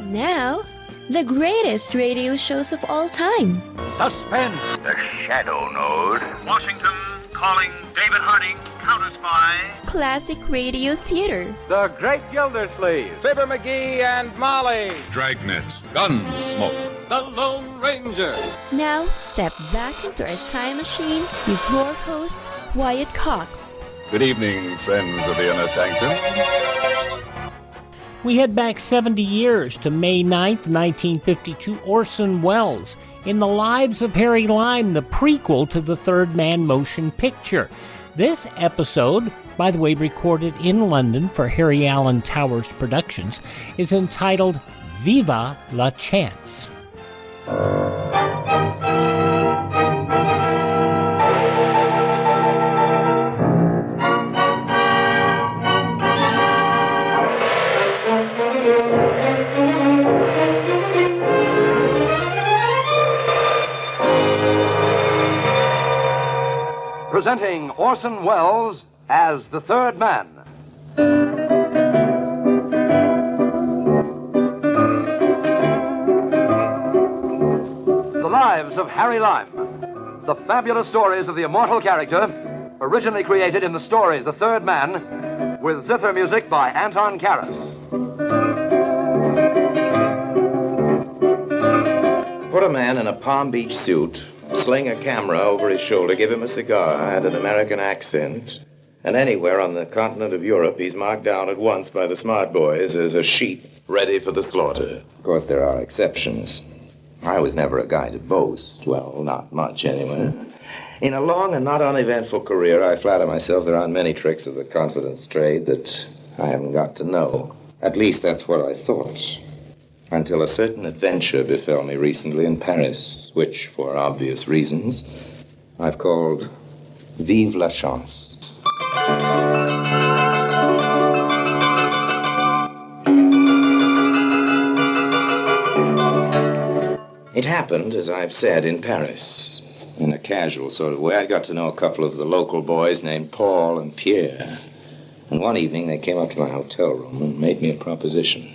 Now, the greatest radio shows of all time. Suspense. The Shadow Node. Washington calling David Harding, Counter Spy. Classic radio theater. The Great Gildersleeve. Fibber McGee and Molly. Dragnet. Gunsmoke. The Lone Ranger. Now, step back into our time machine with your host, Wyatt Cox. Good evening, friends of the Inner Sanctum. We head back 70 years to May 9th, 1952, Orson Welles in The Lives of Harry Lime, the prequel to the Third Man motion picture. This episode, by the way, recorded in London for Harry Allen Towers Productions, is entitled Viva La Chance. Presenting Orson Welles as the Third Man. The Lives of Harry Lime. The fabulous stories of the immortal character, originally created in the story The Third Man, with zither music by Anton Karas. Put a man in a Palm Beach suit, sling a camera over his shoulder, give him a cigar and an American accent, and anywhere on the continent of Europe, he's marked down at once by the smart boys as a sheep ready for the slaughter. Of course, there are exceptions. I was never a guy to boast. Well, not much, anyway. In a long and not uneventful career, I flatter myself there aren't many tricks of the confidence trade that I haven't got to know. At least that's what I thought. Until a certain adventure befell me recently in Paris, which, for obvious reasons, I've called Viva La Chance. It happened, as I've said, in Paris. In a casual sort of way, I got to know a couple of the local boys named Paul and Pierre. And one evening, they came up to my hotel room and made me a proposition.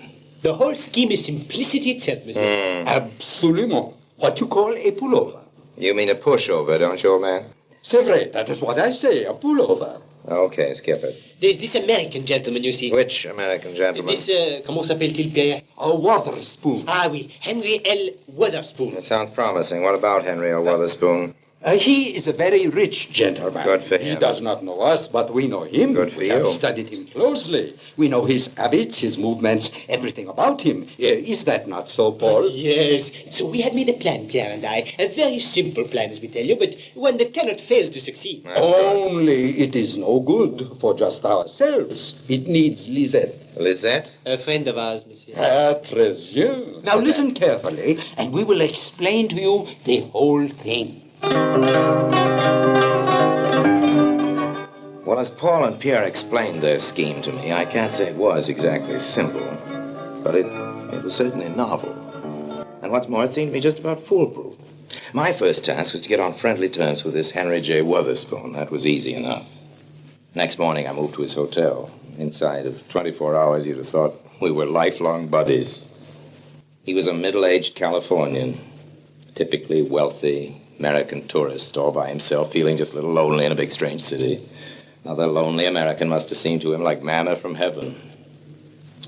The whole scheme is simplicity itself, monsieur. Absolument. What you call a pullover. You mean a pushover, don't you, old man? C'est vrai, that is what I say, a pullover. Okay, skip it. There's this American gentleman, you see. Which American gentleman? This, comment s'appelle-t-il, Pierre? A Witherspoon. Ah oui, Henry L. Witherspoon. That sounds promising. What about Henry L. Witherspoon? He is a very rich gentleman. Good for He him. does not know us, but we know him. Good for we you. have studied him closely. We know his habits, his movements, everything about him. Is that not so, Paul? But yes. So we had made a plan, Pierre and I. A very simple plan, as we tell you, but one that cannot fail to succeed. Only it is no good for just ourselves. It needs Lisette. Lisette? A friend of ours, monsieur. Très bien. Now listen carefully, and we will explain to you the whole thing. Well, as Paul and Pierre explained their scheme to me, I can't say it was exactly simple, but it was certainly novel. And what's more, it seemed to me just about foolproof. My first task was to get on friendly terms with this Henry J. Witherspoon. That was easy enough. Next morning, I moved to his hotel. Inside of 24 hours, you'd have thought we were lifelong buddies. He was a middle-aged Californian, typically wealthy American tourist, all by himself, feeling just a little lonely in a big, strange city. Another lonely American must have seemed to him like manna from heaven.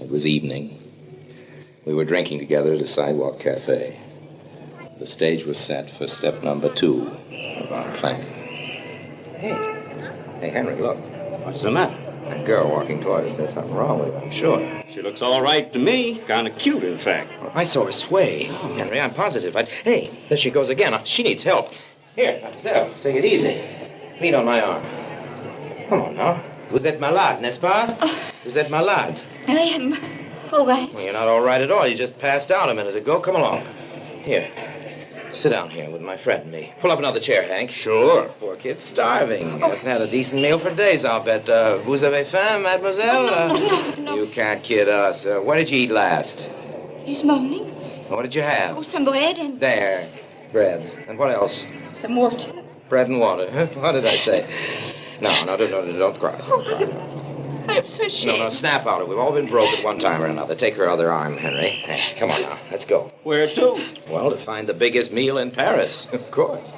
It was evening. We were drinking together at a sidewalk cafe. The stage was set for step number 2 of our plan. Hey, Henry, look. What's the matter? That girl walking toward us, there's something wrong with her, I'm sure. She looks all right to me. Kind of cute, in fact. I saw her sway. Henry, I'm positive. Hey, there she goes again. She needs help. Here, mademoiselle, take it easy. Lean on my arm. Come on now. Vous êtes malade, n'est-ce pas? Vous êtes malade. I am all right. Well, you're not all right at all. You just passed out a minute ago. Come along. Here. Sit down here with my friend and me. Pull up another chair, Hank. Sure. Poor kid's starving. Hasn't had a decent meal for days, I'll bet. Vous avez faim, mademoiselle? No. You can't kid us. What did you eat last? This morning? What did you have? Oh, some bread and... There. Bread. And what else? Some water. Bread and water. What did I say? No, don't cry. Don't cry. I'm so ashamed. No, snap out of it. We've all been broke at one time or another. Take her other arm, Henry. Hey, come on now. Let's go. Where to? Well, to find the biggest meal in Paris. Of course.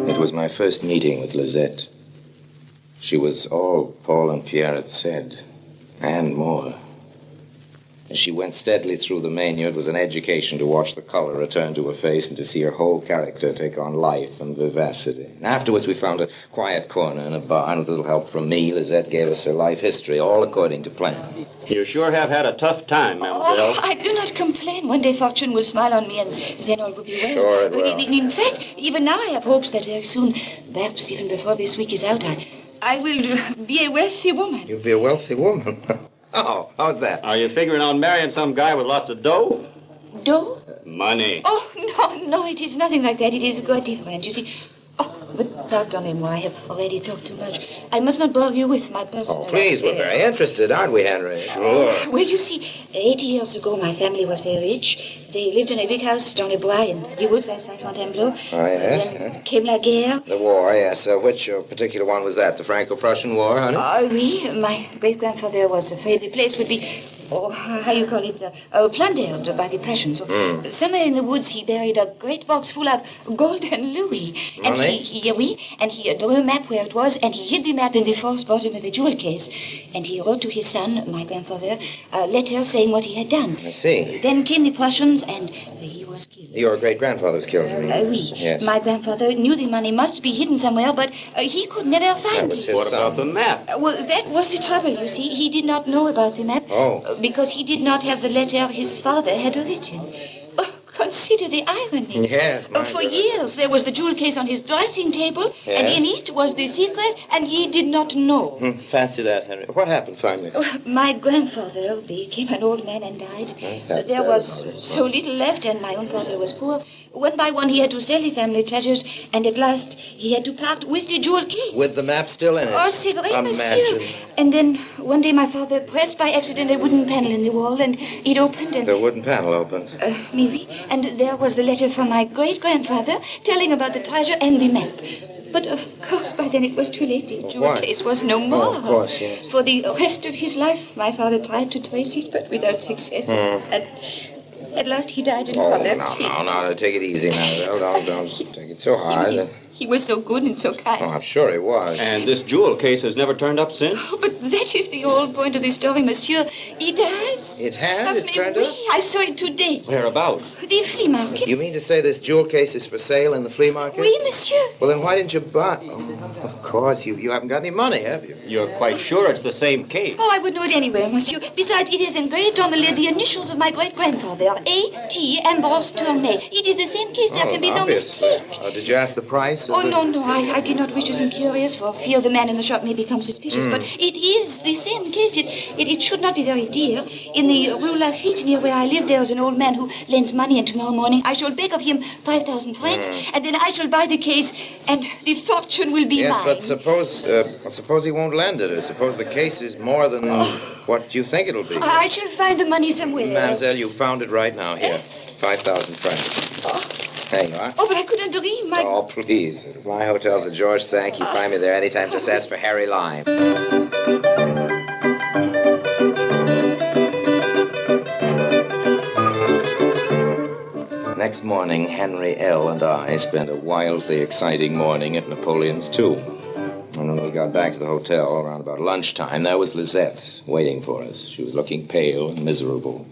It was my first meeting with Lisette. She was all Paul and Pierre had said, and more. As she went steadily through the menu, it was an education to watch the color return to her face and to see her whole character take on life and vivacity. And afterwards, we found a quiet corner in a bar, and with a little help from me, Lisette gave us her life history, all according to plan. You sure have had a tough time, mademoiselle. Oh, I do not complain. One day fortune will smile on me, and then all will be well. Sure it will. In fact, even now I have hopes that very soon, perhaps even before this week is out, I will be a wealthy woman. You'll be a wealthy woman. Oh, how's that? Are you figuring on marrying some guy with lots of dough? Dough? Money. Oh, no, it is nothing like that. It is quite different. You see, but pardonnez-moi, I have already talked too much. I must not bore you with my personal... Oh, please, we're very interested, aren't we, Henry? Sure. Well, you see, 80 years ago, my family was very rich. They lived in a big house down the Bois in the woods outside Fontainebleau. Oh, yes? Then came la guerre. The war, yes. Which particular one was that? The Franco-Prussian War, honey? Oui. My great-grandfather was afraid the place would be... how you call it? Plundered by the Prussians. So, somewhere in the woods, he buried a great box full of golden louis. And he drew a map where it was, and he hid the map in the fourth bottom of a jewel case. And he wrote to his son, my grandfather, a letter saying what he had done. I see. Then came the Prussians, and he was killed. Your great-grandfather was killed, you mean? Oui. Yes. My grandfather knew the money must be hidden somewhere, but he could never find it. That was his What son. about the map? Well, that was the trouble, you see. He did not know about the map. Because he did not have the letter his father had written. Consider the irony. Yes, For years, there was the jewel case on his dressing table, and in it was the secret, and he did not know. Fancy that, Henry. What happened finally? My grandfather became an old man and died. There was so little left, and my own father was poor. One by one, he had to sell the family treasures, and at last, he had to part with the jewel case. With the map still in it? Oh, c'est vrai, monsieur. And then, one day, my father pressed by accident a wooden panel in the wall, and it opened, and... The wooden panel opened? Maybe. And there was the letter from my great-grandfather telling about the treasure and the map. But, of course, by then it was too late. The jewel case was no more. Oh, of course, yes. For the rest of his life, my father tried to trace it, but without success. And at last he died in poverty. No, take it easy now. Don't take it so hard. He was so good and so kind. Oh, I'm sure he was. And this jewel case has never turned up since? Oh, but that is the whole point of the story, monsieur. It has. It has? It's turned up? I saw it today. Whereabouts? The flea market. You mean to say this jewel case is for sale in the flea market? Oui, monsieur. Well, then why didn't you buy... Oh, of course, you haven't got any money, have you? You're quite sure it's the same case? Oh, I would know it anyway, monsieur. Besides, it is engraved on the lid the initials of my great-grandfather, A.T. Ambrose Tournay. It is the same case. There can be no mistake. Did you ask the price? Oh, no. I did not wish to seem curious for fear the man in the shop may become suspicious, but it is the same case. It should not be very dear. In the Rue Lafitte, near where I live, there is an old man who lends money, and tomorrow morning I shall beg of him 5,000 francs, and then I shall buy the case, and the fortune will be mine. Yes, but suppose he won't lend it, or suppose the case is more than what you think it'll be. I shall find the money somewhere. Mademoiselle, you found it right now. Here, 5,000 francs. There you are. Oh, but I couldn't dream. Oh, please. My hotel's at George Sank. You find me there anytime. Just ask for Harry Lime. Next morning, Henry L. and I spent a wildly exciting morning at Napoleon's tomb. And when we got back to the hotel around about lunchtime, there was Lisette waiting for us. She was looking pale and miserable,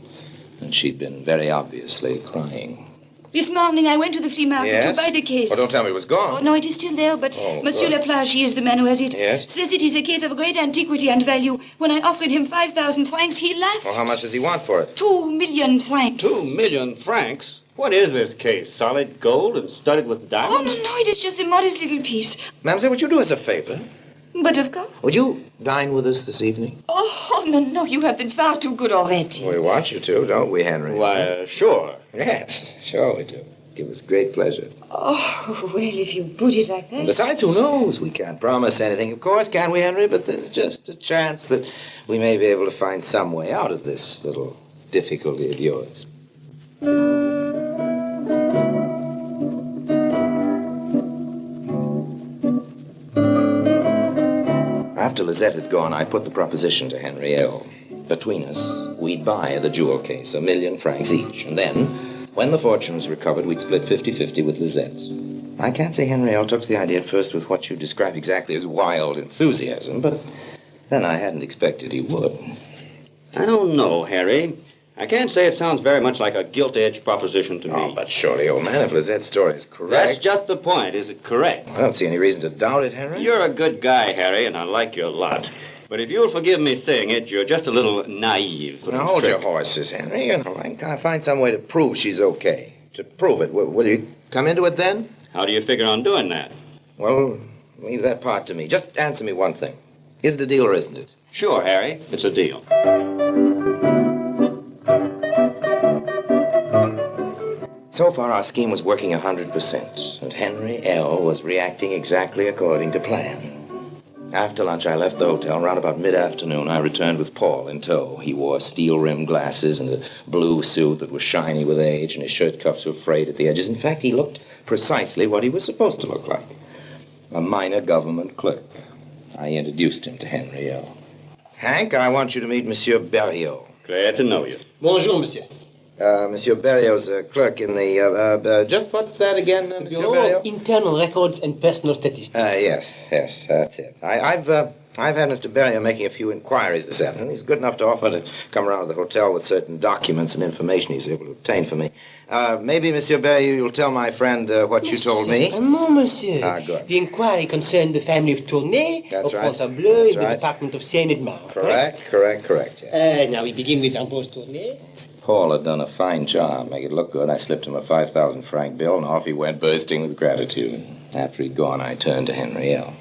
and she'd been very obviously crying. This morning I went to the flea market to buy the case. Oh, don't tell me it was gone. Oh, no, it is still there, but Monsieur Laplage, he is the man who has it, says it is a case of great antiquity and value. When I offered him 5,000 francs, he laughed. Well, how much does he want for it? 2 million francs. 2 million francs? What is this case? Solid gold and studded with diamonds? Oh, no, it is just a modest little piece. Mademoiselle, would you do us a favor? But of course. Would you dine with us this evening? Oh, no, you have been far too good already. We want you to, don't we, Henry? Why, sure. Yes, sure we do. Give us great pleasure. Oh, well, if you put it like that. And besides, who knows? We can't promise anything, of course, can we, Henry? But there's just a chance that we may be able to find some way out of this little difficulty of yours. After Lizette had gone, I put the proposition to Henry L. Between us, we'd buy the jewel case, £1,000,000 each, and then, when the fortune was recovered, we'd split 50-50 with Lizette. I can't say Henry L. took to the idea at first with what you describe exactly as wild enthusiasm, but then I hadn't expected he would. I don't know, Harry. I can't say it sounds very much like a gilt-edged proposition to me. Oh, but surely, old man, if Lizette's story is correct... That's just the point. Is it correct? I don't see any reason to doubt it, Henry. You're a good guy, Harry, and I like you a lot. But if you'll forgive me saying it, you're just a little naive. Now, hold your horses, Henry. You know, I gotta find some way to prove she's okay. To prove it. Will you come into it then? How do you figure on doing that? Well, leave that part to me. Just answer me one thing. Is it a deal or isn't it? Sure, Harry. It's a deal. So far, our scheme was working 100%, and Henry L. was reacting exactly according to plan. After lunch, I left the hotel. Around about mid-afternoon, I returned with Paul in tow. He wore steel-rimmed glasses and a blue suit that was shiny with age, and his shirt cuffs were frayed at the edges. In fact, he looked precisely what he was supposed to look like. A minor government clerk. I introduced him to Henry L. Hank, I want you to meet Monsieur Berriot. Glad to know you. Bonjour, monsieur. Monsieur Berriot's a clerk in the, just what's that again, Monsieur Berriot? Internal Records and Personal Statistics. Yes, that's it. I've had Mr. Berriot making a few inquiries this afternoon. He's good enough to offer to come around to the hotel with certain documents and information he's able to obtain for me. Maybe, Monsieur Berriot, you'll tell my friend what you told me. Certainement, monsieur. Ah, good. The inquiry concerned the family of Tournay, That's of right. Fontainebleau, That's in right. the department of Seine-et-Marne. Correct, yes. Now we begin with Ambrose Tournay. Paul had done a fine job, make it look good. I slipped him a 5,000-franc bill, and off he went, bursting with gratitude. After he'd gone, I turned to Henry L.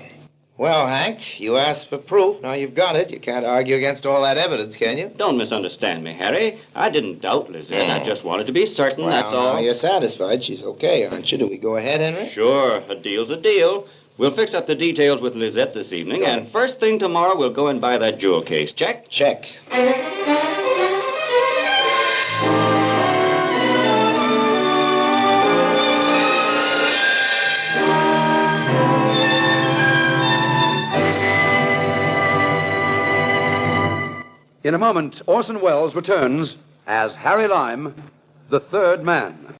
Well, Hank, you asked for proof. Now you've got it. You can't argue against all that evidence, can you? Don't misunderstand me, Harry. I didn't doubt Lizette. I just wanted to be certain, that's all. Now you're satisfied. She's okay, aren't you? Do we go ahead, Henry? Sure. A deal's a deal. We'll fix up the details with Lizette this evening, and first thing tomorrow, we'll go and buy that jewel case. Check? Check. In a moment, Orson Welles returns as Harry Lime, the third man.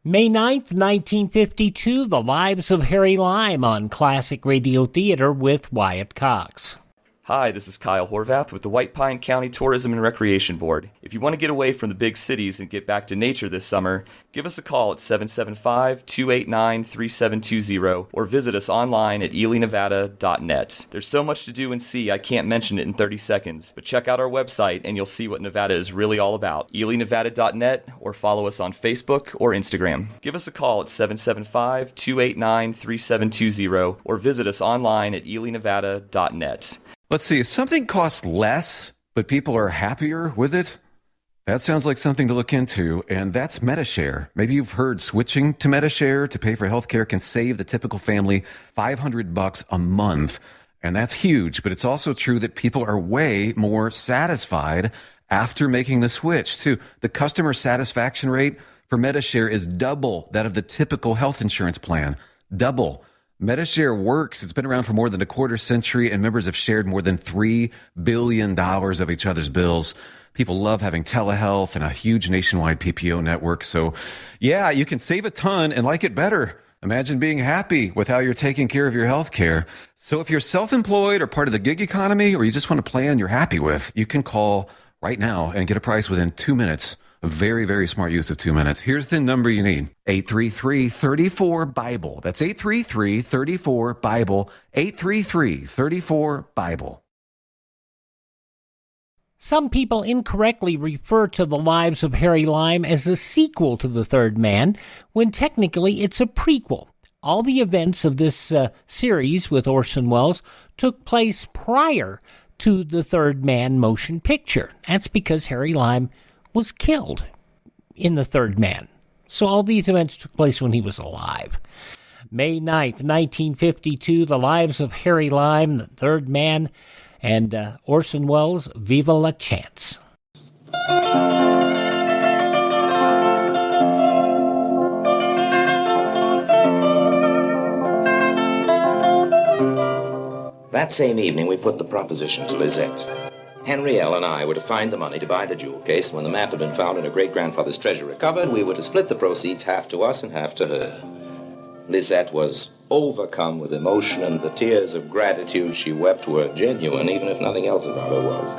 May 9th, 1952, The Lives of Harry Lime on Classic Radio Theater with Wyatt Cox. Hi, this is Kyle Horvath with the White Pine County Tourism and Recreation Board. If you want to get away from the big cities and get back to nature this summer, give us a call at 775-289-3720 or visit us online at elinevada.net. There's so much to do and see I can't mention it in 30 seconds, but check out our website and you'll see what Nevada is really all about. elinevada.net or follow us on Facebook or Instagram. Give us a call at 775-289-3720 or visit us online at elinevada.net. Let's see, if something costs less, but people are happier with it, that sounds like something to look into, and that's MediShare. Maybe you've heard switching to MediShare to pay for healthcare can save the typical family $500 a month, and that's huge, but it's also true that people are way more satisfied after making the switch, too. The customer satisfaction rate for MediShare is double that of the typical health insurance plan. Double. MediShare works. It's been around for more than a quarter century, and members have shared more than $3 billion of each other's bills. People love having telehealth and a huge nationwide PPO network. So, yeah, you can save a ton and like it better. Imagine being happy with how you're taking care of your health care. So if you're self-employed or part of the gig economy, or you just want a plan you're happy with, you can call right now and get a price within 2 minutes. A very, very smart use of 2 minutes. Here's the number you need. 833-34-BIBLE. That's 833-34-BIBLE. 833-34-BIBLE. Some people incorrectly refer to The Lives of Harry Lime as a sequel to The Third Man, when technically it's a prequel. All the events of this series with Orson Welles took place prior to The Third Man motion picture. That's because Harry Lime was killed in The Third Man. So all these events took place when he was alive. May 9th, 1952, The Lives of Harry Lime, The Third Man, and Orson Welles' Viva La Chance. That same evening, we put the proposition to Lisette. Henrielle and I were to find the money to buy the jewel case, and when the map had been found in her great-grandfather's treasury cupboard, we were to split the proceeds, half to us and half to her. Lisette was overcome with emotion, and the tears of gratitude she wept were genuine, even if nothing else about her was.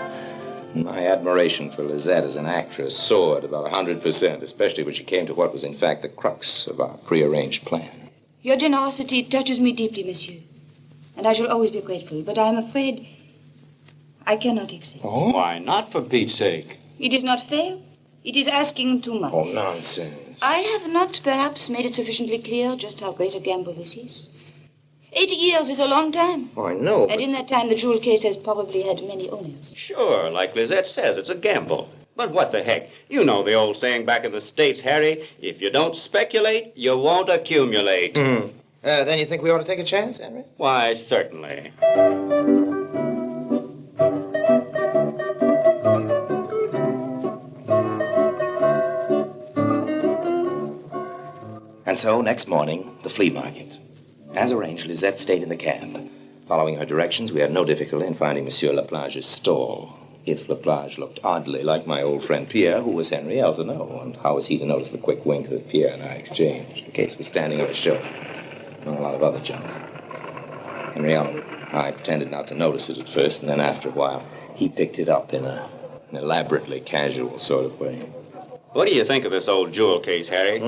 My admiration for Lisette as an actress soared about 100%, especially when she came to what was in fact the crux of our prearranged plan. Your generosity touches me deeply, monsieur, and I shall always be grateful, but I am afraid I cannot accept. Oh? Why not, for Pete's sake? It is not fair. It is asking too much. Oh, nonsense. I have not perhaps made it sufficiently clear just how great a gamble this is. 8 years is a long time. Oh, I know. And in that time, the jewel case has probably had many owners. Sure, like Lisette says, it's a gamble. But what the heck? You know the old saying back in the States, Harry, if you don't speculate, you won't accumulate. Mm. Then you think we ought to take a chance, Henry? Why, certainly. And so, next morning, the flea market. As arranged, Lisette stayed in the cab. Following her directions, we had no difficulty in finding Monsieur Laplage's stall. If Laplage looked oddly like my old friend Pierre, who was Henrielle to know? And how was he to notice the quick wink that Pierre and I exchanged? The case was standing on a shelf, among a lot of other junk. Henrielle and I pretended not to notice it at first, and then after a while, he picked it up in an elaborately casual sort of way. What do you think of this old jewel case, Harry?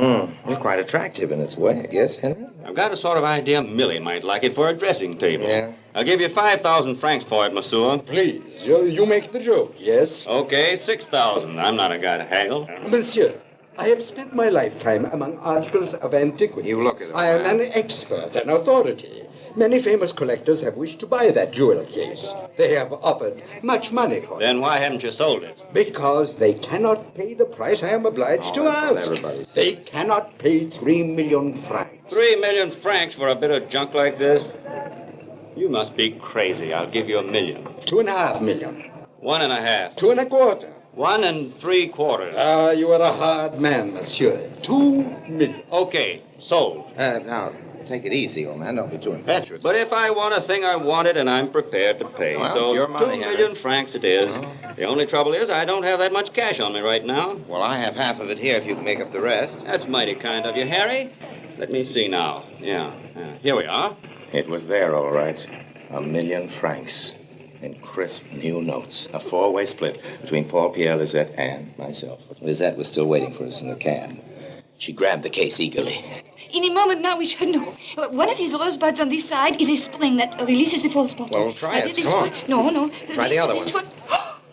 It's quite attractive in its way, I guess, Henry. I've got a sort of idea Millie might like it for a dressing table. Yeah? I'll give you 5,000 francs for it, monsieur. Please, you make the joke, yes? Okay, 6,000. I'm not a guy to haggle. Monsieur, I have spent my lifetime among articles of antiquity. You look at it. I am an expert, an authority. Many famous collectors have wished to buy that jewel case. They have offered much money for it. Then why haven't you sold it? Because they cannot pay the price I am obliged to ask. They cannot pay 3 million francs. 3 million francs for a bit of junk like this? You must be crazy. I'll give you 1 million. 2.5 million. 1.5. 2 1/4. 1 3/4. Ah, you are a hard man, monsieur. 2 million. Okay, sold. Now, take it easy, old man. Don't be too impetuous. But if I want a thing, I want it, and I'm prepared to pay. Well, so it's your money, 2 million francs it is. The only trouble is I don't have that much cash on me right now. Well, I have half of it here if you can make up the rest. That's mighty kind of you, Harry. Let me see now. Yeah. Here we are. It was there, all right. 1 million francs in crisp new notes. A 4-way split between Paul, Pierre, Lisette, and myself. Lisette was still waiting for us in the cab. She grabbed the case eagerly. In a moment now we shall know. One of these rosebuds on this side is a spring that releases the false bottom. Well, try it. This Come on. one, no. Try the other one.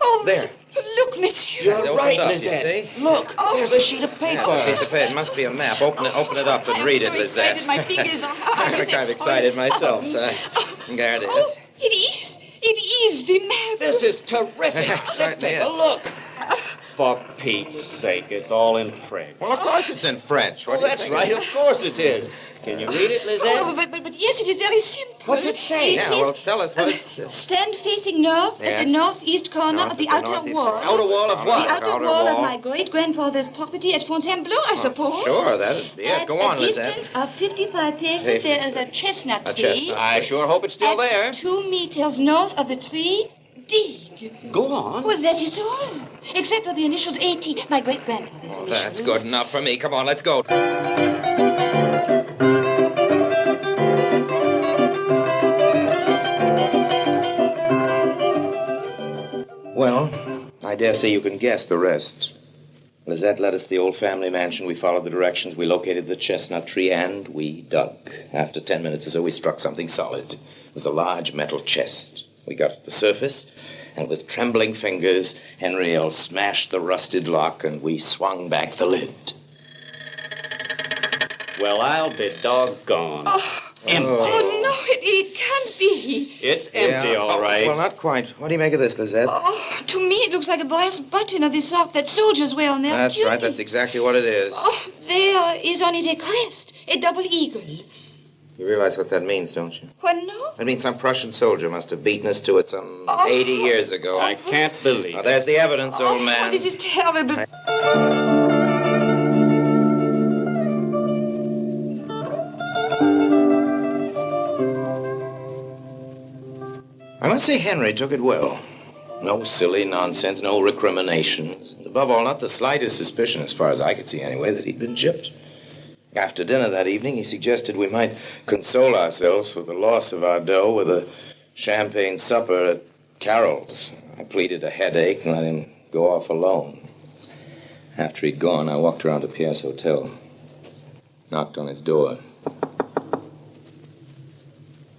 Oh, there. Look, monsieur. You're right, Lisette. You see? Look, there's a sheet of paper. Yeah, it's a piece of paper. It must be a map. Open it up and read it, Lisette. Excited. My fingers are hard. I'm kind of excited myself. There it is. It is the map. This is terrific. Let's take a look. For Pete's sake, it's all in French. Well, of course it's in French. What do you That's think? right, of course it is. Can you read it, Lisette? Oh, but yes, it is very simple. What's it say? It Yeah, says, well, tell us what it's... stand facing north at the northeast corner of the outer wall. Outer wall of what? The outer wall of my great-grandfather's property at Fontainebleau, I suppose. Sure, that'd be it. Go on, At a Lisette. distance of 55 paces, there is a chestnut tree. chestnut. I sure hope it's still At there. 2 meters north of the tree, dig. Go on. Well, that is all. Except for the initials AT, my great-grandfather's initials. That's good enough for me. Come on, let's go. Well, I dare say you can guess the rest. Lisette led us to the old family mansion. We followed the directions. We located the chestnut tree, and we dug. After 10 minutes or so, we struck something solid. It was a large metal chest. We got to the surface, and with trembling fingers, Henrielle smashed the rusted lock, and we swung back the lid. Well, I'll be doggone. Empty. Oh, no, it can't be. It's empty, all right. Well, not quite. What do you make of this, Lisette? Oh, to me it looks like a brass button of the sort that soldiers wear on their That's tunics. right. That's exactly what it is. Oh, there is on it a crest, a double eagle. You realize what that means, don't you? What, no? It means some Prussian soldier must have beaten us to it some 80 years ago. I can't believe Now, it. there's the evidence, old man. Oh, this is terrible. must say Henry took it well. No silly nonsense, no recriminations, and above all, not the slightest suspicion, as far as I could see anyway, that he'd been gypped. After dinner that evening, he suggested we might console ourselves for the loss of our dough with a champagne supper at Carroll's. I pleaded a headache and let him go off alone. After he'd gone, I walked around to Pierre's hotel, knocked on his door.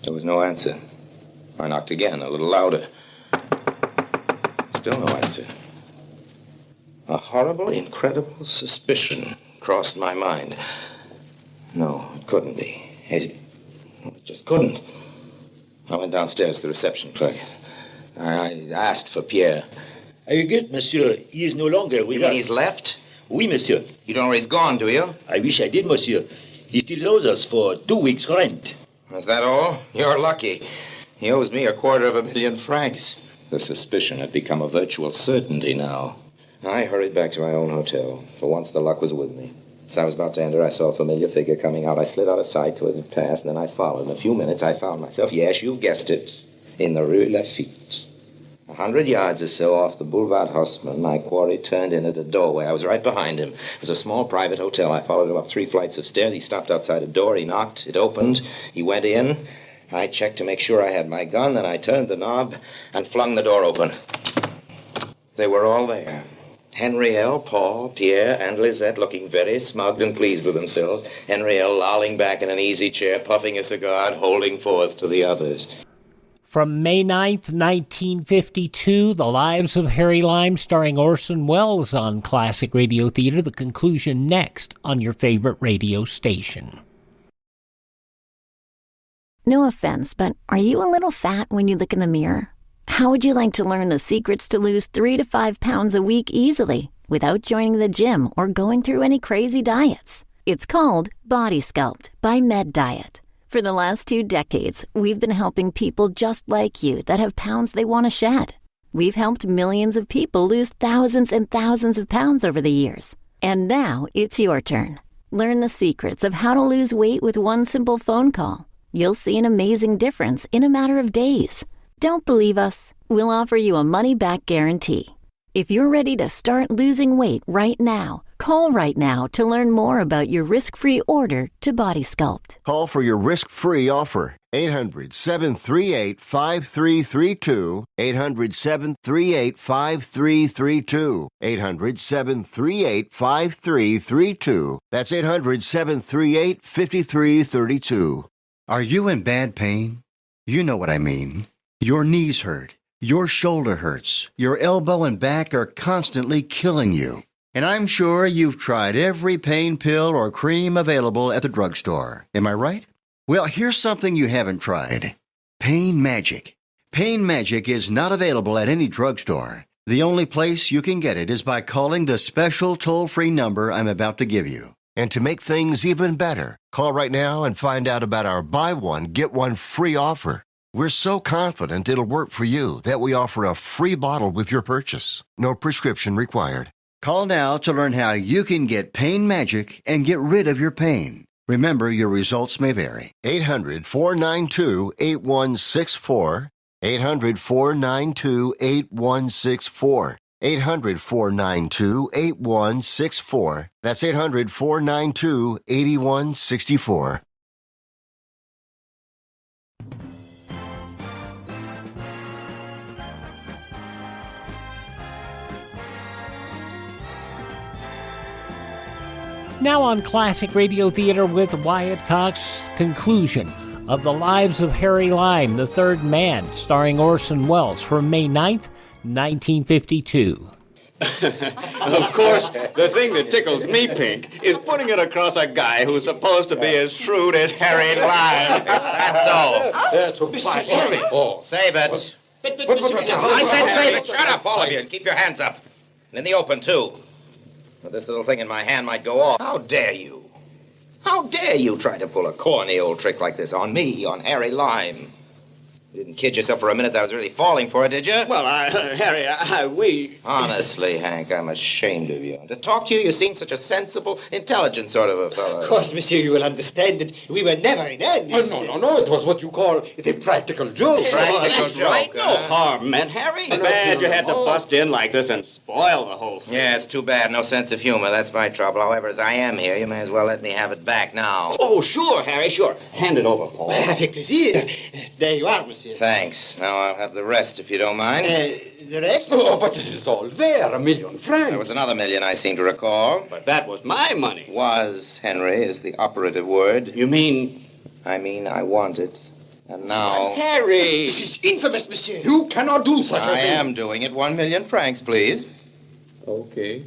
There was no answer. I knocked again, a little louder. Still no answer. A horrible, incredible suspicion crossed my mind. No, it couldn't be. It just couldn't. I went downstairs to the reception clerk. I asked for Pierre. I regret, monsieur, he is no longer with us. You mean he's left? Oui, monsieur. You don't know where he's gone, do you? I wish I did, monsieur. He still owes us for 2 weeks' rent. Is that all? You're lucky. He owes me 250,000 francs. The suspicion had become a virtual certainty now. I hurried back to my own hotel. For once, the luck was with me. As I was about to enter, I saw a familiar figure coming out. I slid out of sight till it had passed, and then I followed. In a few minutes, I found myself, yes, you've guessed it, in the Rue Lafitte. 100 yards or so off the Boulevard Haussmann, my quarry turned in at a doorway. I was right behind him. It was a small private hotel. I followed him up 3 flights of stairs. He stopped outside a door. He knocked. It opened. He went in. I checked to make sure I had my gun, then I turned the knob and flung the door open. They were all there. Henrielle, Paul, Pierre, and Lisette looking very smug and pleased with themselves. Henrielle lolling back in an easy chair, puffing a cigar and holding forth to the others. From May 9th, 1952, The Lives of Harry Lime, starring Orson Welles on Classic Radio Theater. The conclusion next on your favorite radio station. No offense, but are you a little fat when you look in the mirror? How would you like to learn the secrets to lose 3 to 5 pounds a week easily without joining the gym or going through any crazy diets? It's called Body Sculpt by Med Diet. For the last 2 decades, we've been helping people just like you that have pounds they want to shed. We've helped millions of people lose thousands and thousands of pounds over the years. And now it's your turn. Learn the secrets of how to lose weight with one simple phone call. You'll see an amazing difference in a matter of days. Don't believe us? We'll offer you a money-back guarantee. If you're ready to start losing weight right now, call right now to learn more about your risk-free order to Body Sculpt. Call for your risk-free offer. 800-738-5332. 800-738-5332. 800-738-5332. That's 800-738-5332. Are you in bad pain? You know what I mean. Your knees hurt. Your shoulder hurts. Your elbow and back are constantly killing you. And I'm sure you've tried every pain pill or cream available at the drugstore. Am I right? Well, here's something you haven't tried. Pain Magic. Pain Magic is not available at any drugstore. The only place you can get it is by calling the special toll-free number I'm about to give you. And to make things even better, call right now and find out about our buy one, get one free offer. We're so confident it'll work for you that we offer a free bottle with your purchase. No prescription required. Call now to learn how you can get Pain Magic and get rid of your pain. Remember, your results may vary. 800-492-8164. 800-492-8164. 800-492-8164. That's 800-492-8164. Now on Classic Radio Theater with Wyatt Cox, conclusion of The Lives of Harry Lime, the Third Man, starring Orson Welles, from May 9th, 1952. Of course, the thing that tickles me pink is putting it across a guy who's supposed to be as shrewd as Harry Lime. That's all. Harry. Save it. I said save it. Shut up, all of you, and keep your hands up. And in the open, too. Well, this little thing in my hand might go off. How dare you? How dare you try to pull a corny old trick like this on me, on Harry Lime? You didn't kid yourself for a minute that I was really falling for it, did you? Well, Harry, we... Honestly, Hank, I'm ashamed of you. To talk to you, you seem such a sensible, intelligent sort of a fellow. Of course, monsieur, you will understand that we were never in earnest. No. It was what you call a practical joke. Practical joke, right. No harm meant, Harry. Bad you had to bust in like this and spoil the whole thing. Yeah, it's too bad. No sense of humor. That's my trouble. However, as I am here, you may as well let me have it back now. Oh, sure, Harry, sure. Hand it over, Paul. Avec plaisir. There you are, monsieur. Thanks. Now I'll have the rest, if you don't mind. The rest? Oh, but it is all there, $1 million francs. There was another million, I seem to recall. But that was my money. Was, Henry, is the operative word. You mean? I mean, I want it. And now... Harry! This is infamous, monsieur. You cannot do such a I thing. am doing it. 1 million francs, please. Okay.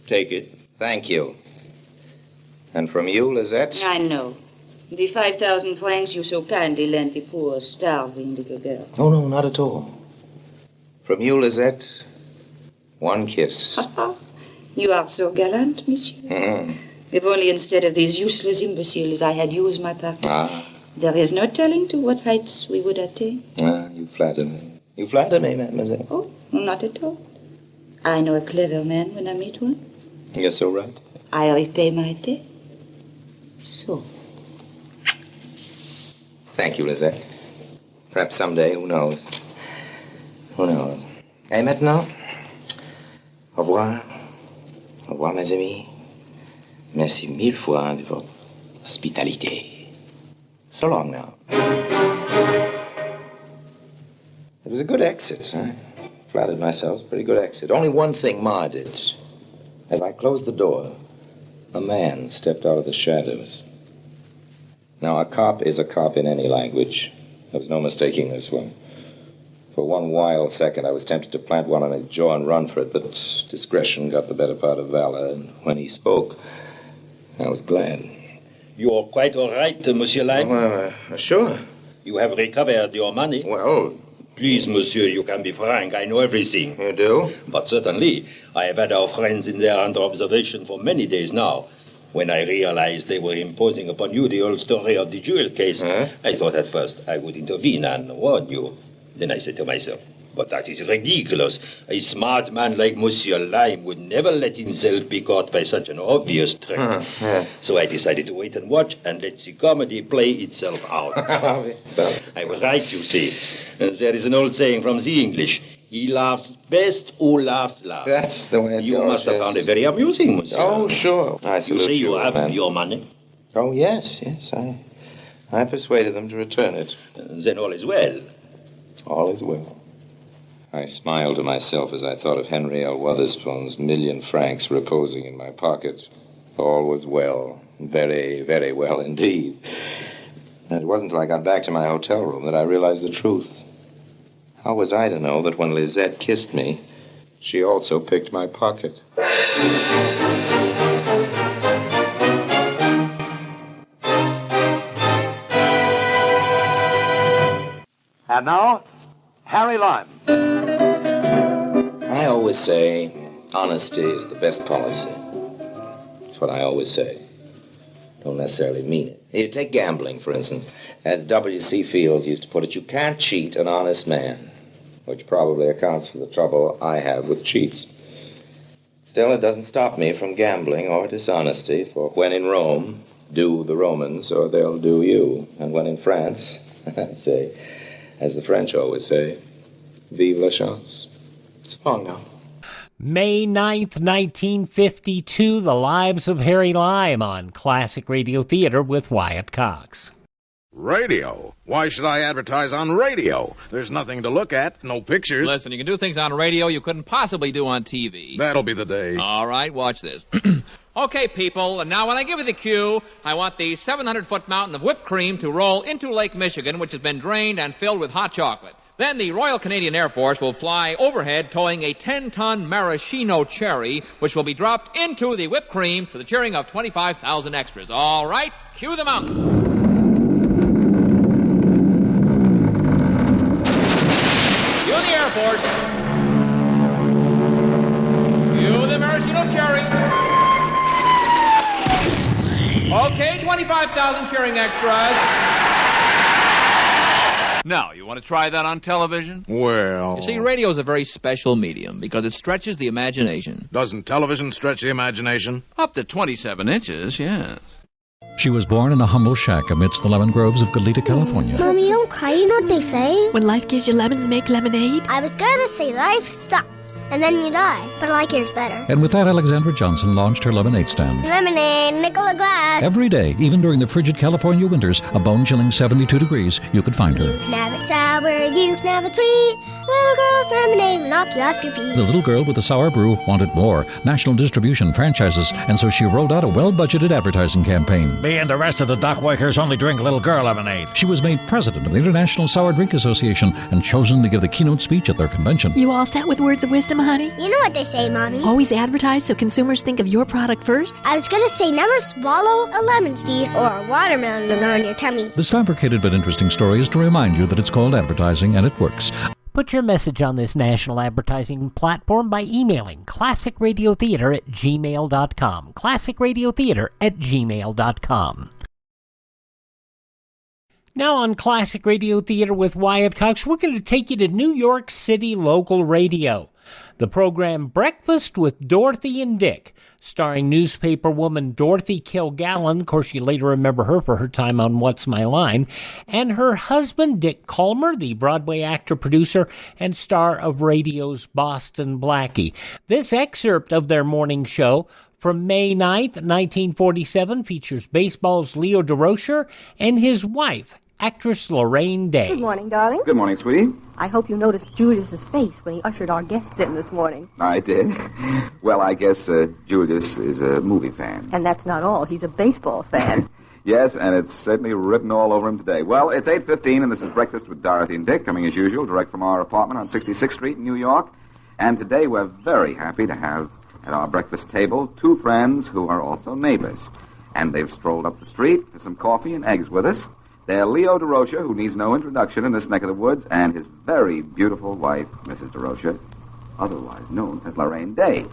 Take it. Thank you. And from you, Lizette? I know. The 5,000 francs you so kindly lent the poor, starving little girl. No, not at all. From you, Lizette, 1 kiss. You are so gallant, monsieur. Mm-hmm. If only instead of these useless imbeciles I had you as my partner. There is no telling to what heights we would attain. You flatter me. You flatter me, mademoiselle. Oh, not at all. I know a clever man when I meet one. You're so right. I repay my debt. So. Thank you, Lizette. Perhaps someday, who knows? Who knows? Et maintenant? Au revoir. Au revoir, mes amis. Merci 1000 fois de votre hospitalité. So long now. It was a good exit, I flattered myself. Pretty good exit. Only one thing marred it. As I closed the door, a man stepped out of the shadows. Now, a cop is a cop in any language. There was no mistaking this one. For one wild second, I was tempted to plant one on his jaw and run for it, but discretion got the better part of valor, and when he spoke, I was glad. You are quite all right, Monsieur Lime? Sure. You have recovered your money? Well... Please, monsieur, you can be frank. I know everything. You do? But certainly. I have had our friends in there under observation for many days now. When I realized they were imposing upon you the old story of the jewel case, I thought at first I would intervene and warn you. Then I said to myself, but that is ridiculous. A smart man like Monsieur Lime would never let himself be caught by such an obvious trick. So I decided to wait and watch and let the comedy play itself out. I was right, you see. And there is an old saying from the English. He laughs best who laughs last. That's the way it You goes, must have yes. found it very amusing, monsieur. Oh, sure. I You salute say you have man. your money? Oh, yes. I persuaded them to return it. Then all is well. All is well. I smiled to myself as I thought of Henry Witherspoon's 1 million francs reposing in my pocket. All was well. Very, very well indeed. And it wasn't until I got back to my hotel room that I realized the truth. How was I to know that when Lizette kissed me, she also picked my pocket? And now, Harry Lime. I always say honesty is the best policy. That's what I always say. Don't necessarily mean it. You take gambling, for instance. As W.C. Fields used to put it, you can't cheat an honest man, which probably accounts for the trouble I have with cheats. Still, it doesn't stop me from gambling or dishonesty, for when in Rome, do the Romans or they'll do you. And when in France, I say, as the French always say, Viva La Chance. So long now. May 9th, 1952, The Lives of Harry Lime on Classic Radio Theater with Wyatt Cox. Radio? Why should I advertise on radio? There's nothing to look at, no pictures. Listen, you can do things on radio you couldn't possibly do on TV. That'll be the day. All right, watch this. Okay, people, and now when I give you the cue, I want the 700-foot mountain of whipped cream to roll into Lake Michigan, which has been drained and filled with hot chocolate. Then the Royal Canadian Air Force will fly overhead towing a 10-ton maraschino cherry, which will be dropped into the whipped cream to the cheering of 25,000 extras. All right, cue the mountain. Cue the Air Force. Cue the maraschino cherry. Okay, 25,000 cheering extras. Now, you want to try that on television? Well... You see, radio is a very special medium because it stretches the imagination. Doesn't television stretch the imagination? Up to 27 inches, yes. She was born in a humble shack amidst the lemon groves of Goleta, California. Mommy, don't cry. You know what they say? When life gives you lemons, make lemonade. I was gonna say life sucks, and then you die. But I like yours better. And with that, Alexandra Johnson launched her lemonade stand. Lemonade, nickel a glass. Every day, even during the frigid California winters, a bone-chilling 72 degrees, you could find her. You can have it sour, you can have it sweet. Little girl's lemonade will knock you off your feet. The little girl with the sour brew wanted more, national distribution, franchises, and so she rolled out a well-budgeted advertising campaign. Me and the rest of the dockworkers only drink little girl lemonade. She was made president of the International Sour Drink Association and chosen to give the keynote speech at their convention. You all set with words of wisdom, honey? You know what they say, Mommy. Always advertise so consumers think of your product first. I was gonna say never swallow a lemon seed or a watermelon on your tummy. This fabricated but interesting story is to remind you that it's called advertising and it works. Put your message on this national advertising platform by emailing classicradiotheater@gmail.com. classicradiotheater@gmail.com. Now on Classic Radio Theater with Wyatt Cox, we're going to take you to New York City local radio. The program Breakfast with Dorothy and Dick, starring newspaperwoman Dorothy Kilgallen, of course you later remember her for her time on What's My Line, and her husband Dick Kollmer, the Broadway actor, producer, and star of radio's Boston Blackie. This excerpt of their morning show from May 9th, 1947, features baseball's Leo Durocher and his wife, actress Laraine Day. Good morning, darling. Good morning, sweetie. I hope you noticed Julius's face when he ushered our guests in this morning. I did. Well, I guess Julius is a movie fan. And that's not all. He's a baseball fan. Yes, and it's certainly written all over him today. Well, it's 8:15, and this is Breakfast with Dorothy and Dick, coming as usual, direct from our apartment on 66th Street in New York. And today we're very happy to have at our breakfast table two friends who are also neighbors. And they've strolled up the street for some coffee and eggs with us. They're Leo Durocher, who needs no introduction in this neck of the woods, and his very beautiful wife, Mrs. Durocher, otherwise known as Laraine Day.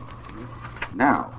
Now,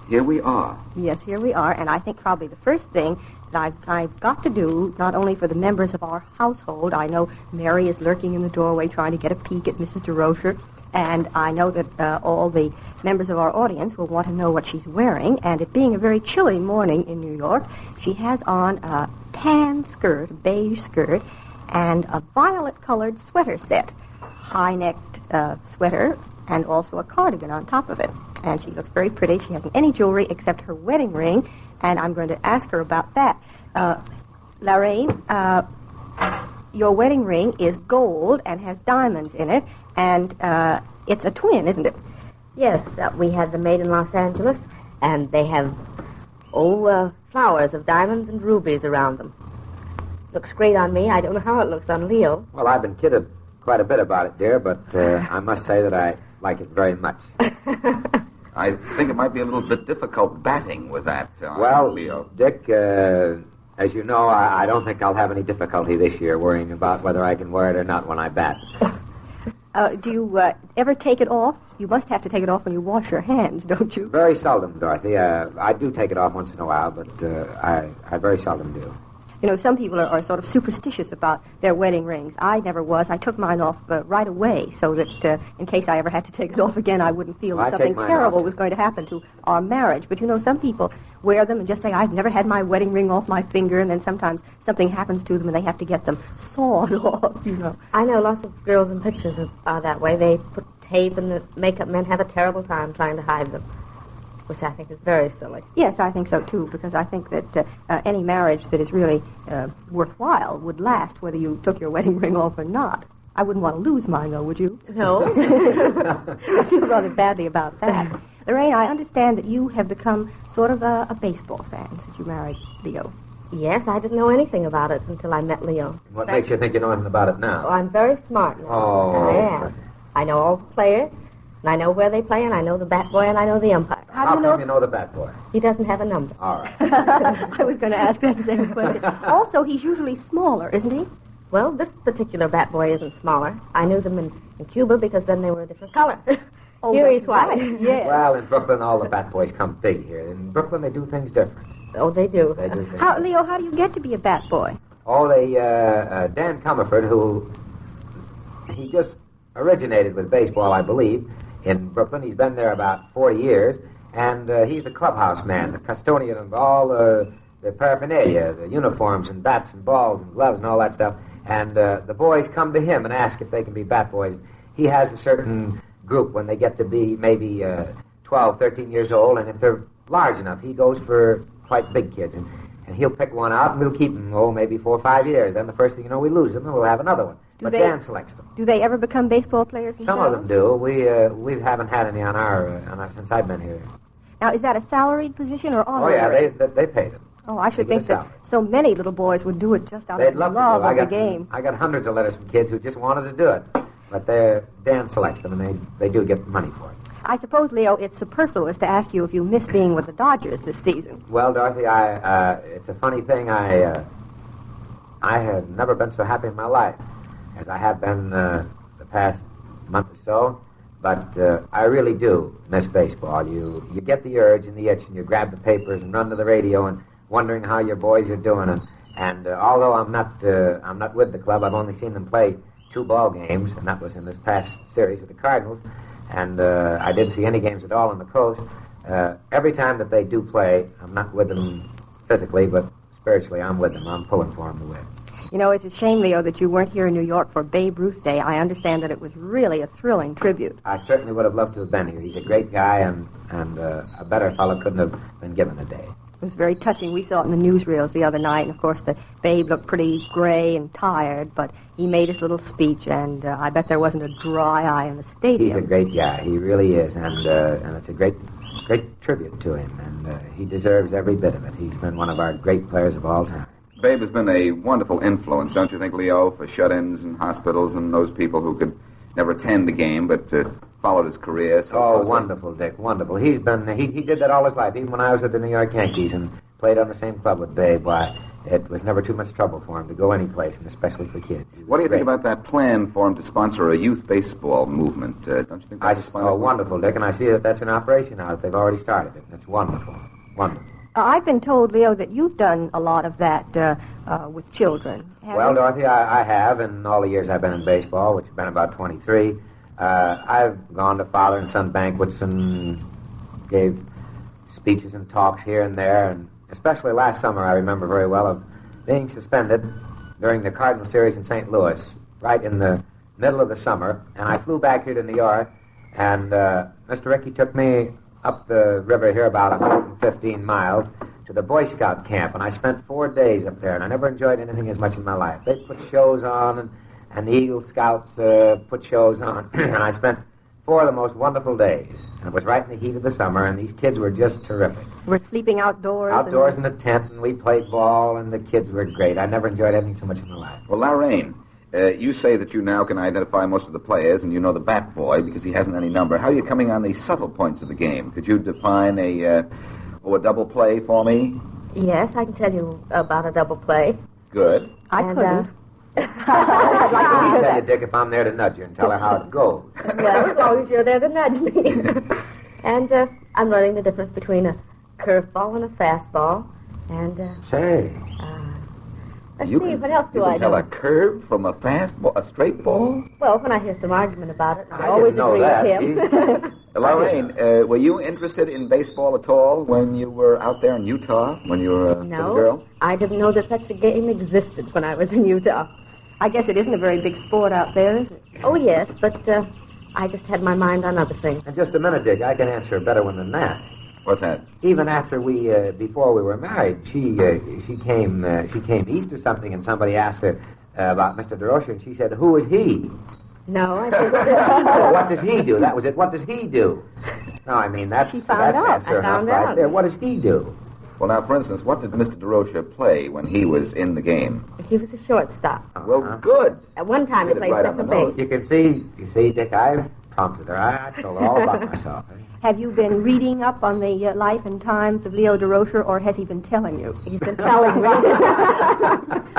here we are. Yes, here we are, and I think probably the first thing that I've got to do, not only for the members of our household, I know Mary is lurking in the doorway trying to get a peek at Mrs. Durocher, and I know that all the members of our audience will want to know what she's wearing, and it being a very chilly morning in New York, she has on a tan skirt, a beige skirt, and a violet-colored sweater set, high-necked sweater, and also a cardigan on top of it. And she looks very pretty. She hasn't any jewelry except her wedding ring, and I'm going to ask her about that. Laraine, your wedding ring is gold and has diamonds in it, and it's a twin, isn't it? Yes, we had them made in Los Angeles, and they have, flowers of diamonds and rubies around them. Looks great on me. I don't know how it looks on Leo. Well, I've been kidded quite a bit about it, dear, but I must say that I like it very much. I think it might be a little bit difficult batting with that, Leo. Dick, as you know, I don't think I'll have any difficulty this year worrying about whether I can wear it or not when I bat. Do you ever take it off? You must have to take it off when you wash your hands, don't you? Very seldom, Dorothy. I do take it off once in a while, but I very seldom do. You know, some people are sort of superstitious about their wedding rings. I never was. I took mine off right away so that in case I ever had to take it off again, I wouldn't feel that something terrible was going to happen to our marriage. But, you know, some people wear them and just say, I've never had my wedding ring off my finger, and then sometimes something happens to them and they have to get them sawed off, you know. I know lots of girls in pictures are that way. They put tape and the makeup men have a terrible time trying to hide them, which I think is very silly. Yes, I think so, too, because I think that any marriage that is really worthwhile would last whether you took your wedding ring off or not. I wouldn't want to lose mine, though, would you? No. I feel rather badly about that. Laraine, I understand that you have become sort of a baseball fan since you married Leo. Yes, I didn't know anything about it until I met Leo. What makes you think you know anything about it now? Oh, I'm very smart now. Oh. I am. I know all the players, and I know where they play, and I know the bat boy, and I know the umpire. How come you know the bat boy? He doesn't have a number. All right. I was going to ask that same question. Also, he's usually smaller, isn't he? Well, this particular bat boy isn't smaller. I knew them in Cuba because then they were a different color. Oh, here he's white. Right. Yes. Well, in Brooklyn, all the bat boys come big here. In Brooklyn, they do things different. Oh, they do. They do things Leo, how do you get to be a bat boy? Dan Comerford, who he just originated with baseball, I believe, in Brooklyn. He's been there about 40 years, and he's the clubhouse man, the custodian of all the paraphernalia, the uniforms and bats and balls and gloves and all that stuff. And the boys come to him and ask if they can be bat boys. He has a certain group when they get to be maybe 12, 13 years old, and if they're large enough, he goes for quite big kids. And he'll pick one out, and we'll keep them, maybe 4 or 5 years. Then the first thing you know, we lose them, and we'll have another one. But Dan selects them. Do they ever become baseball players themselves? Some of them do. We haven't had any on our since I've been here. Now, is that a salaried position or Oh, honorary? yeah, they pay them. Oh, I should think that so many little boys would do it just out of love of the game. I got hundreds of letters from kids who just wanted to do it. But Dan selects them, and they do get money for it. I suppose, Leo, it's superfluous to ask you if you miss being with the Dodgers this season. Well, Dorothy, it's a funny thing. I have never been so happy in my life as I have been the past month or so. But I really do miss baseball. You get the urge and the itch, and you grab the papers and run to the radio and wondering how your boys are doing. And although I'm not with the club, I've only seen them play 2 ball games, and that was in this past series with the Cardinals. And I didn't see any games at all on the coast. Every time that they do play, I'm not with them physically, but spiritually I'm with them. I'm pulling for them to win. You know, it's a shame, Leo, that you weren't here in New York for Babe Ruth Day. I understand that it was really a thrilling tribute. I certainly would have loved to have been here. He's a great guy, and a better fellow couldn't have been given a day. It was very touching. We saw it in the newsreels the other night, and of course the Babe looked pretty gray and tired, but he made his little speech, and I bet there wasn't a dry eye in the stadium. He's a great guy. He really is, and it's a great tribute to him, and he deserves every bit of it. He's been one of our great players of all time. Babe has been a wonderful influence, don't you think, Leo, for shut-ins and hospitals and those people who could never attend the game but followed his career. So closely. Wonderful, Dick, wonderful. He did that all his life, even when I was with the New York Yankees and played on the same club with Babe. Why, it was never too much trouble for him to go any place, and especially for kids. What do you think about that plan for him to sponsor a youth baseball movement? Don't you think that's wonderful, Dick, and I see that that's an operation now, that they've already started it. It's wonderful, wonderful. I've been told, Leo, that you've done a lot of that with children. Well, Dorothy, I have, in all the years I've been in baseball, which has been about 23. I've gone to father and son banquets and gave speeches and talks here and there, and especially last summer, I remember very well of being suspended during the Cardinal series in St. Louis, right in the middle of the summer, and I flew back here to New York, and Mr. Rickey took me up the river here about 115 miles to the Boy Scout camp, and I spent 4 days up there, and I never enjoyed anything as much in my life. They put shows on, and the Eagle Scouts put shows on, and I spent 4 of the most wonderful days. And it was right in the heat of the summer, and these kids were just terrific. We're sleeping outdoors. Outdoors in the tent, and we played ball, and the kids were great. I never enjoyed anything so much in my life. Well, Laraine, you say that you now can identify most of the players, and you know the bat boy because he hasn't any number. How are you coming on the subtle points of the game? Could you define a double play for me? Yes, I can tell you about a double play. Good. I couldn't. I'd like to tell you, Dick, if I'm there to nudge you and tell her how it goes. Well, as long as you're there to nudge me. And I'm learning the difference between a curveball and a fastball. And say. Let's see, what else do I know? You can tell a curve from a fastball, a straight ball? Well, when I hear some argument about it, I always agree with him. Laraine, were you interested in baseball at all when you were out there in Utah, when you were a little girl? I didn't know that such a game existed when I was in Utah. I guess it isn't a very big sport out there, is it? Oh, yes, but I just had my mind on other things. In just a minute, Dick, I can answer a better one than that. What's that? Even after before we were married, she came east or something, and somebody asked her about Mr. Durocher, and she said, "Who is he?" No, I said, well, what does he do? That was it. What does he do? No, I mean, that's she found out. Answer I found enough out. right there. What does he do? Well, now, for instance, what did Mr. Durocher play when he was in the game? He was a shortstop. Well, good. At one time, he played second base. You see, Dick, I've prompted her. I told her all about myself. Have you been reading up on the life and times of Leo Durocher, or has he been telling you? He's been telling me.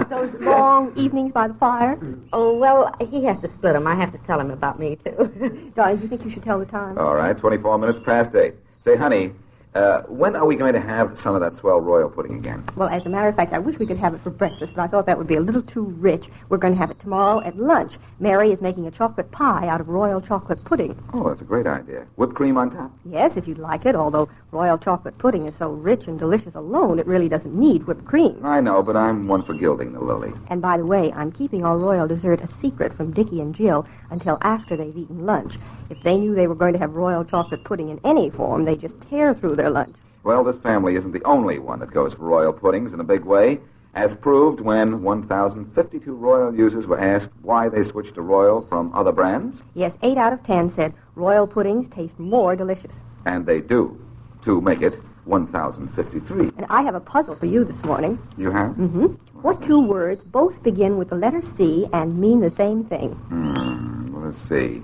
Those long evenings by the fire? Oh, well, he has to split them. I have to tell him about me, too. Darling, do you think you should tell the time? All right, 24 minutes past 8. Say, honey, When are we going to have some of that swell royal pudding again? Well, as a matter of fact, I wish we could have it for breakfast, but I thought that would be a little too rich. We're going to have it tomorrow at lunch. Mary is making a chocolate pie out of royal chocolate pudding. Oh, that's a great idea. Whipped cream on top? Yes, if you'd like it, although royal chocolate pudding is so rich and delicious alone, it really doesn't need whipped cream. I know, but I'm one for gilding the lily. And by the way, I'm keeping our royal dessert a secret from Dickie and Jill until after they've eaten lunch. If they knew they were going to have royal chocolate pudding in any form, they'd just tear through their lunch. Well, this family isn't the only one that goes for royal puddings in a big way, as proved when 1,052 royal users were asked why they switched to royal from other brands. Yes, 8 out of 10 said royal puddings taste more delicious. And they do, to make it 1,053. And I have a puzzle for you this morning. You have? Mm-hmm. What two words both begin with the letter C and mean the same thing? Well, let's see.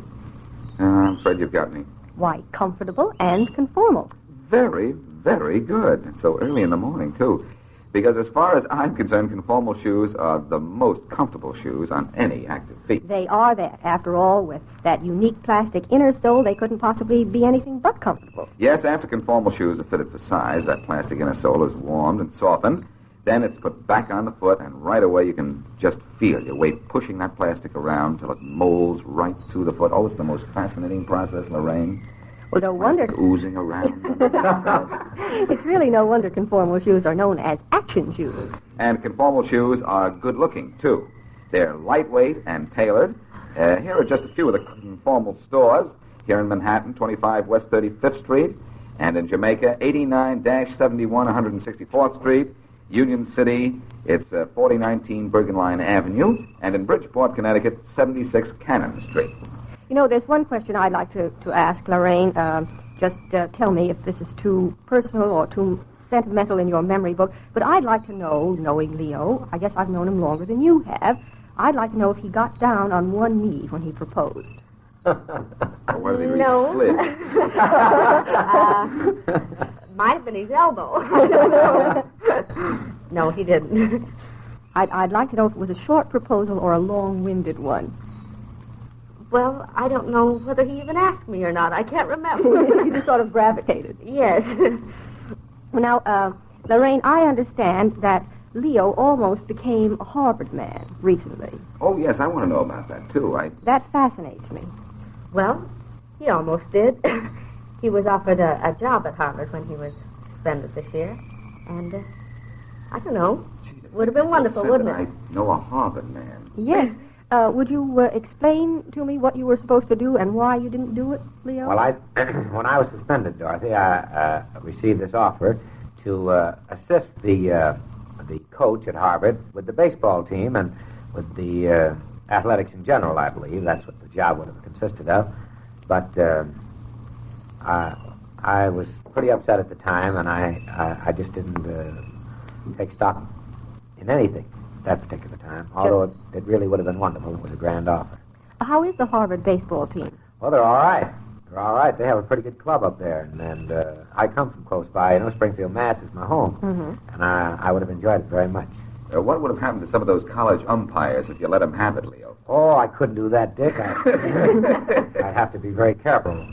I'm afraid you've got me. Why, comfortable and conformal. Very, very good. And so early in the morning, too. Because as far as I'm concerned, conformal shoes are the most comfortable shoes on any active feet. They are that. After all, with that unique plastic inner sole, they couldn't possibly be anything but comfortable. Yes, after conformal shoes are fitted for size, that plastic inner sole is warmed and softened. Then it's put back on the foot, and right away you can just feel your weight pushing that plastic around till it molds right to the foot. Oh, it's the most fascinating process, Laraine. Well, no wonder... Oozing around. It's really no wonder conformal shoes are known as action shoes. And conformal shoes are good-looking, too. They're lightweight and tailored. Here are just a few of the conformal stores. Here in Manhattan, 25 West 35th Street. And in Jamaica, 89-71 164th Street. Union City, it's 4019 Bergen Line Avenue. And in Bridgeport, Connecticut, 76 Cannon Street. You know, there's one question I'd like to ask, Laraine. Just tell me if this is too personal or too sentimental in your memory book. But I'd like to know, knowing Leo, I guess I've known him longer than you have, I'd like to know if he got down on one knee when he proposed. Whether he No. slid. Might have been his elbow. No, he didn't. I'd like to know if it was a short proposal or a long-winded one. Well, I don't know whether he even asked me or not. I can't remember. He just sort of gravitated. Yes. Well, now, Laraine, I understand that Leo almost became a Harvard man recently. Oh, yes, I want to know about that, too. That fascinates me. Well, he almost did. He was offered a job at Harvard when he was suspended this year. And, I don't know. Would have been wonderful, wouldn't it? I know a Harvard man. Yes. Would you explain to me what you were supposed to do and why you didn't do it, Leo? Well, when I was suspended, Dorothy, I received this offer to assist the coach at Harvard with the baseball team and with the athletics in general, I believe. That's what the job would have consisted of. But I was pretty upset at the time, and I just didn't take stock in anything that particular time, although it really would have been wonderful. It was a grand offer. How is the Harvard baseball team? Well, they're all right. They're all right. They have a pretty good club up there, and I come from close by. You know, Springfield, Mass. is my home, and I would have enjoyed it very much. What would have happened to some of those college umpires if you let them have it, Leo? Oh, I couldn't do that, Dick. I'd have to be very careful.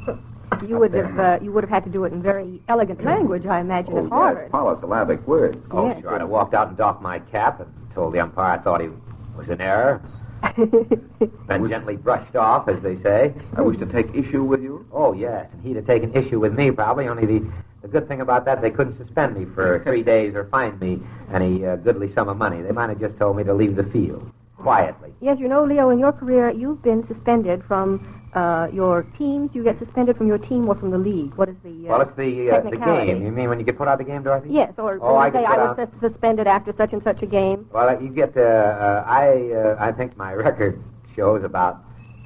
You would have had to do it in very elegant language, I imagine, at Harvard. Yes, polysyllabic words. Oh, Yes. sure. I'd have walked out and doffed my cap and told the umpire I thought he was in error. Then gently brushed off, as they say. I wish to take issue with you. Oh, yes, and he'd have taken issue with me, probably, only the good thing about that, they couldn't suspend me for 3 days or fine me any goodly sum of money. They might have just told me to leave the field, quietly. Yes, you know, Leo, in your career, you've been suspended from your teams. You get suspended from your team or from the league. What is the Well, it's the game. You mean when you get put out of the game, Dorothy? Yes, or you say I was suspended after such and such a game. Well, you get, I think my record shows about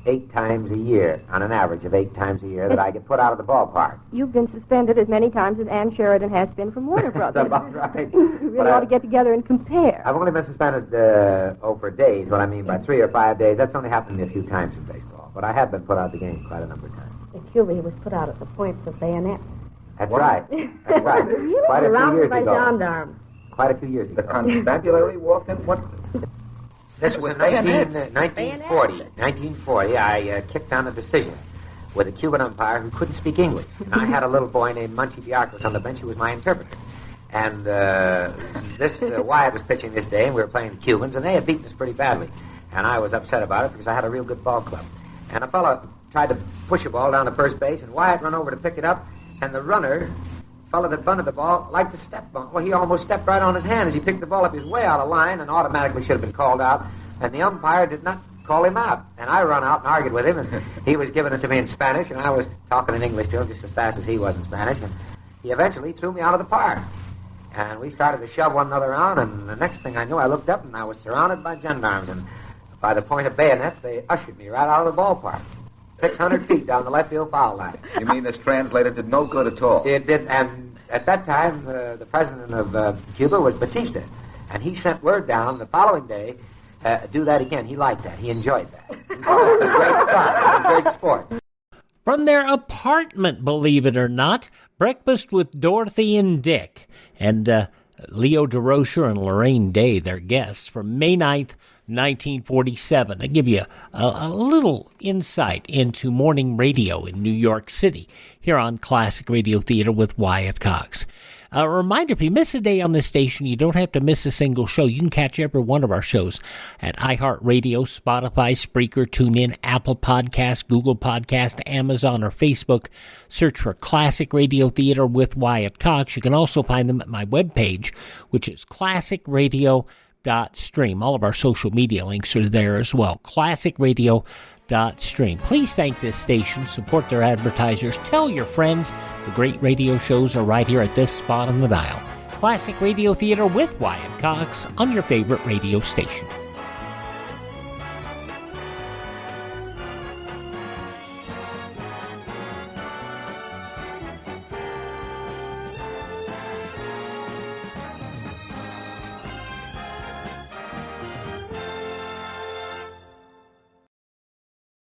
8 times a year, on an average of 8 times a year, that I get put out of the ballpark. You've been suspended as many times as Ann Sheridan has been from Warner Brothers. That's about right. You really ought to get together and compare. I've only been suspended for days. What I mean by 3 or 5 days, that's only happened to me a few times in baseball. But I have been put out of the game quite a number of times. In Cuba, he was put out at the points of bayonet. That's right. That's right. Really? Quite a few Surrounded years by ago. gendarmes. Quite a few years ago. The constabulary walked in? What? This was in 1940. 1940, I kicked on a decision with a Cuban umpire who couldn't speak English. And I had a little boy named Munchie Diarcos on the bench who was my interpreter. And Wyatt was pitching this day, and we were playing the Cubans, and they had beaten us pretty badly. And I was upset about it because I had a real good ball club. And a fellow tried to push a ball down to first base, and Wyatt ran over to pick it up, and the runner, fellow that bunted the ball, liked to step on. Well, he almost stepped right on his hand as he picked the ball up. He was way out of line and automatically should have been called out. And the umpire did not call him out. And I run out and argued with him, and he was giving it to me in Spanish, and I was talking in English to him just as fast as he was in Spanish. And he eventually threw me out of the park. And we started to shove one another around, and the next thing I knew, I looked up, and I was surrounded by gendarmes. And by the point of bayonets, they ushered me right out of the ballpark. 600 feet down the left field foul line. You mean this translated did no good at all? It did, and at that time, the president of Cuba was Batista, and he sent word down the following day, do that again. He liked that. He enjoyed that. He thought it was great fun. It was great sport. From their apartment, believe it or not, Breakfast with Dorothy and Dick, and Leo Durocher and Laraine Day, their guests, from May 9th, 1947. I give you a little insight into morning radio in New York City here on Classic Radio Theater with Wyatt Cox. A reminder, if you miss a day on this station, you don't have to miss a single show. You can catch every one of our shows at iHeartRadio, Spotify, Spreaker, TuneIn, Apple Podcasts, Google Podcasts, Amazon, or Facebook. Search for Classic Radio Theater with Wyatt Cox. You can also find them at my webpage, which is classicradio.stream. All of our social media links are there as well. classicradio.stream. Please thank this station, support their advertisers, tell your friends the great radio shows are right here at this spot on the dial. Classic Radio Theater with Wyatt Cox on your favorite radio station.